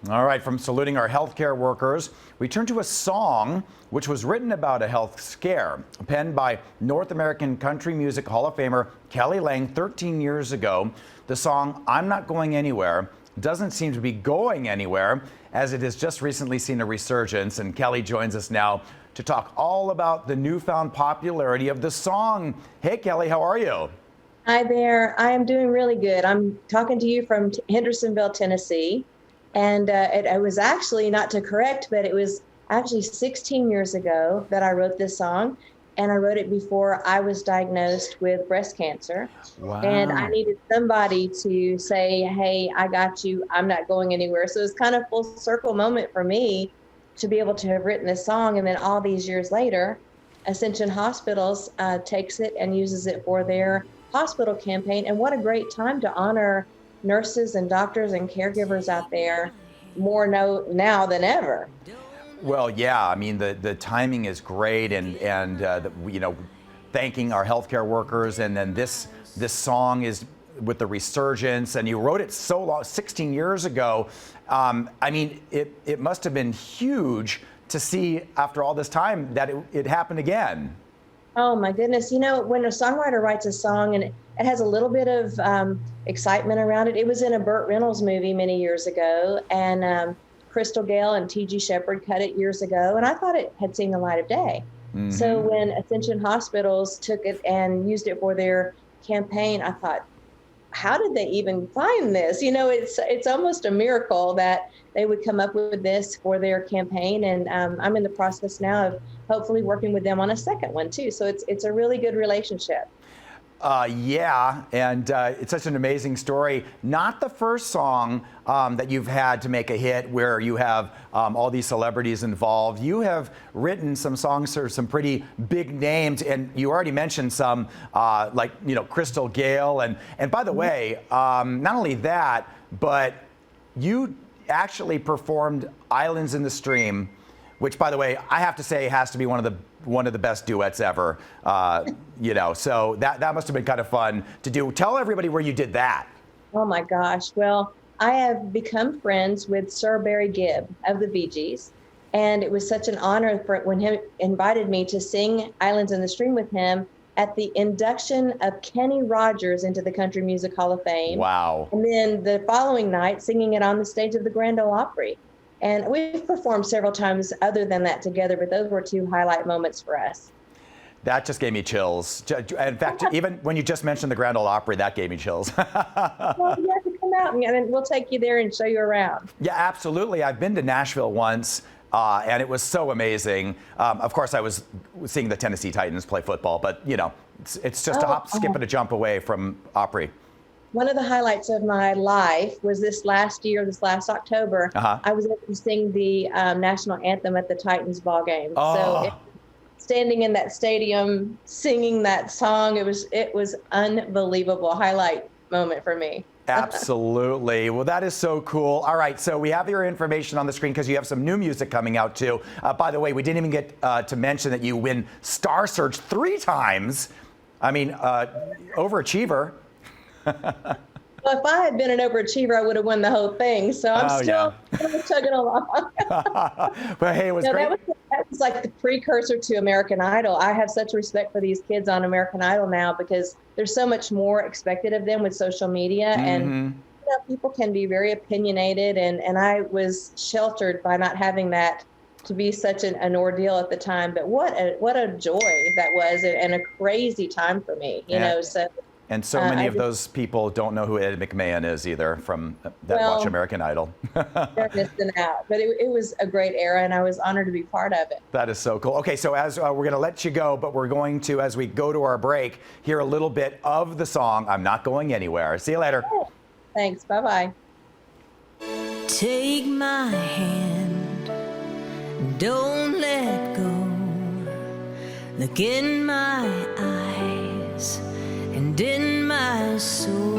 All right, from saluting our healthcare workers, we turn to a song which was written about a health scare, penned by North American Country Music Hall of Famer Kelly Lang 13 years ago. The song, I'm Not Going Anywhere, doesn't seem to be going anywhere, as it has just recently seen a resurgence. And Kelly joins us now to talk all about the newfound popularity of the song. Hey, Kelly, how are you? Hi there. I am doing really good. I'm talking to you from Hendersonville, Tennessee. And it was actually, not to correct, but it was actually 16 years ago that I wrote this song. And I wrote it before I was diagnosed with breast cancer. Wow. And I needed somebody to say, hey, I got you. I'm not going anywhere. So it's kind of full circle moment for me to be able to have written this song. And then all these years later, Ascension Hospitals takes it and uses it for their hospital campaign. And what a great time to honor nurses and doctors and caregivers out there more now than ever. Well, yeah, I mean, the timing is great, and thanking our healthcare workers, and then this song is with the resurgence, and you wrote it so long, 16 years ago. I mean, it must have been huge to see after all this time that it happened again. Oh my goodness. You know, when a songwriter writes a song and it has a little bit of excitement around it. It was in a Burt Reynolds movie many years ago, and Crystal Gale and T.G. Shepherd cut it years ago, and I thought it had seen the light of day. Mm-hmm. So when Ascension Hospitals took it and used it for their campaign, I thought, how did they even find this? You know, it's almost a miracle that they would come up with this for their campaign. And I'm in the process now of hopefully working with them on a second one too. So it's a really good relationship. Yeah, and it's such an amazing story. Not the first song that you've had to make a hit where you have all these celebrities involved. You have written some songs for some pretty big names, and you already mentioned some like, Crystal Gale. And by the way, not only that, but you actually performed Islands in the Stream, which, by the way, I have to say has to be one of the best duets ever. So that must have been kind of fun to do. Tell everybody where you did that. Oh my gosh. Well, I have become friends with Sir Barry Gibb of the Bee Gees, and it was such an honor when he invited me to sing Islands in the Stream with him at the induction of Kenny Rogers into the Country Music Hall of Fame. Wow. And then the following night, singing it on the stage of the Grand Ole Opry. And we've performed several times other than that together, but those were two highlight moments for us. That just gave me chills. In fact, even when you just mentioned the Grand Ole Opry, that gave me chills. Well, you have to come out, and we'll take you there and show you around. Yeah, absolutely. I've been to Nashville once, and it was so amazing. Of course, I was seeing the Tennessee Titans play football, but, it's just a hop, skip, and a jump away from Opry. One of the highlights of my life was this last October. I was able to sing the national anthem at the Titans ball game. Oh. So standing in that stadium, singing that song, it was unbelievable. Highlight moment for me. Absolutely. Well, that is so cool. All right, so we have your information on the screen because you have some new music coming out too. By the way, we didn't even get to mention that you win Star Search 3 times. I mean, overachiever. Well, if I had been an overachiever, I would have won the whole thing. So I'm still chugging along. But hey, it was great. That was like the precursor to American Idol. I have such respect for these kids on American Idol now because there's so much more expected of them with social media. Mm-hmm. And people can be very opinionated. And I was sheltered by not having that to be such an ordeal at the time. But what a joy that was, and a crazy time for me, And so many of those people don't know who Ed McMahon is either from that watch American Idol. They're missing out. But it was a great era, and I was honored to be part of it. That is so cool. Okay, so as we're going to let you go, but we're going to, as we go to our break, hear a little bit of the song, I'm Not Going Anywhere. See you later. Thanks. Bye-bye. Take my hand, don't let go. Look in my eyes and in my soul.